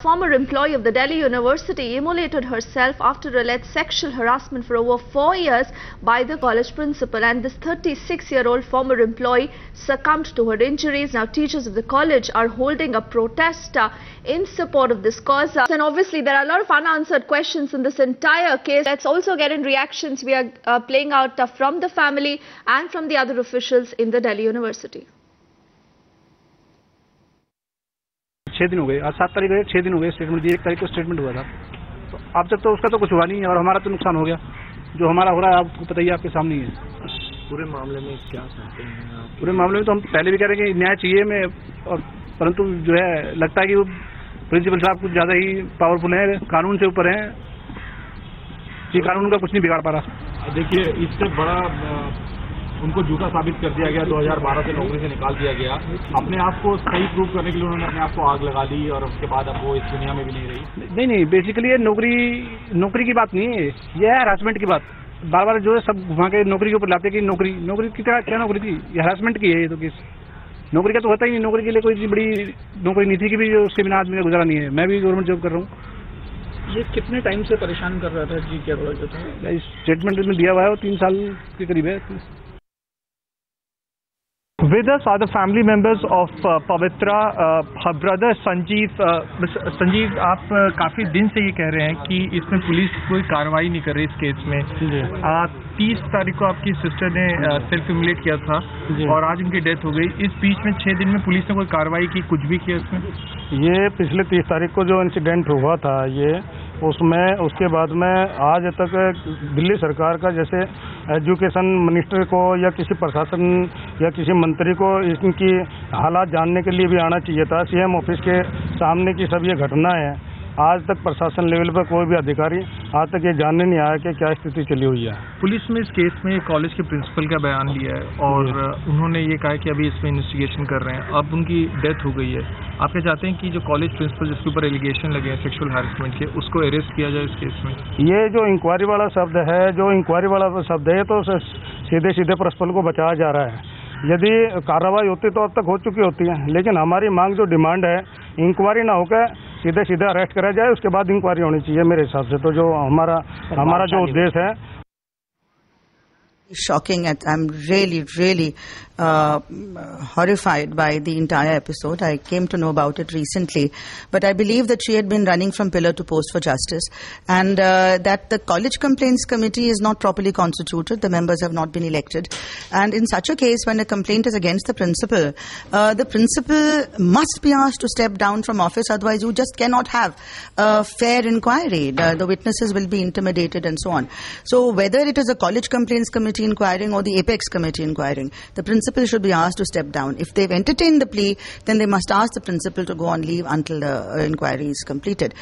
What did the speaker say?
Former employee of the Delhi University immolated herself after alleged sexual harassment for over 4 years by the college principal, and this 36-year-old former employee succumbed to her injuries. Now teachers of the college are holding a protest in support of this cause. And obviously there are a lot of unanswered questions in this entire case. Let's also get in reactions we are playing out from the family and from the other officials in the Delhi University. 6 दिन हो गए, आज 7 तारीख है, 6 दिन हो गए statement दिए, 1 तारीख को स्टेटमेंट हुआ था। तो अब तक तो उसका तो कुछ हुआ नहीं है और हमारा तो नुकसान हो गया। जो हमारा हो रहा है आपको पता ही, आपके सामने ही है। पूरे मामले में क्या चाहते हैं आप? पूरे मामले में तो हम पहले भी कह रहे हैं कि न्याय चाहिए में, और परंतु जो है लगता है कि वो प्रिंसिपल साहब कुछ ज़्यादा ही पावरफुल है, कानून से ऊपर है, ये कानून का कुछ नहीं बिगाड़ पा रहा। देखिए, इससे बड़ा उनको झूठा साबित कर दिया गया, 2012 से नौकरी से निकाल दिया गया। अपने आप को सही प्रूव करने के लिए उन्होंने अपने आप को आग लगा ली और उसके बाद अब वो इस दुनिया में भी नहीं रही। नहीं, बेसिकली ये नौकरी की बात नहीं है, ये है हरासमेंट की बात। बार बार जो है सब घुमा के नौकरी के ऊपर लाते कि नौकरी की क्या नौकरी थी, ये हरासमेंट की है। ये तो केस नौकरी का तो होता ही नहीं, नौकरी के लिए कोई बड़ी नौकरी नहीं थी कि भी उसके बिना आदमी का गुजारा नहीं है। मैं भी गवर्नमेंट जॉब कर रहा हूँ। ये कितने टाइम से परेशान कर रहा था जी? क्या था स्टेटमेंट में दिया हुआ है, वो 3 साल के करीब है। With us are the family members of Pavitra, her brother Sanjeev. Sanjeev, आप काफ़ी दिन से ये कह रहे हैं कि इसमें पुलिस कोई कार्रवाई नहीं कर रही इस केस में। 30 तारीख को आपकी सिस्टर ने सेल्फ इम्युलेट किया था और आज उनकी डेथ हो गई। इस बीच में 6 दिन में पुलिस ने कोई कार्रवाई की, कुछ भी किया इसमें? ये पिछले 30 तारीख को जो इंसिडेंट हुआ था उसमें उसके बाद में आज तक दिल्ली सरकार का जैसे एजुकेशन मिनिस्टर को या किसी प्रशासन या किसी मंत्री को इनकी हालात जानने के लिए भी आना चाहिए था। सीएम ऑफिस के सामने की सब ये घटना है। आज तक प्रशासन लेवल पर कोई भी अधिकारी आज तक ये जानने नहीं आया कि क्या स्थिति चली हुई है। पुलिस में इस केस में कॉलेज के प्रिंसिपल का बयान लिया है और उन्होंने ये कहा कि अभी इसमें इन्वेस्टिगेशन कर रहे हैं। अब उनकी डेथ हो गई है। आप क्या चाहते हैं कि जो कॉलेज प्रिंसिपल जिसके ऊपर एलिगेशन लगे हैं सेक्सुअल हैरेसमेंट के, उसको अरेस्ट किया जाए इस केस में? ये जो इंक्वायरी वाला शब्द है, तो सीधे प्रिंसिपल को बचाया जा रहा है। यदि कार्रवाई होती तो अब तक हो चुकी होती है, लेकिन हमारी मांग जो डिमांड है, इंक्वायरी ना होकर सीधे अरेस्ट करा जाए, उसके बाद इंक्वायरी होनी चाहिए मेरे हिसाब से। तो जो हमारा जो उद्देश्य है। Shocking. I'm really horrified by the entire episode. I came to know about it recently, but I believe that she had been running from pillar to post for justice, and that the college complaints committee is not properly constituted. The members have not been elected, and in such a case, when a complaint is against the principal must be asked to step down from office. Otherwise, you just cannot have a fair inquiry. The witnesses will be intimidated and so on. So whether it is a college complaints committee inquiring or the Apex committee inquiring, the principal should be asked to step down. If they've entertained the plea, then they must ask the principal to go on leave until the inquiry is completed.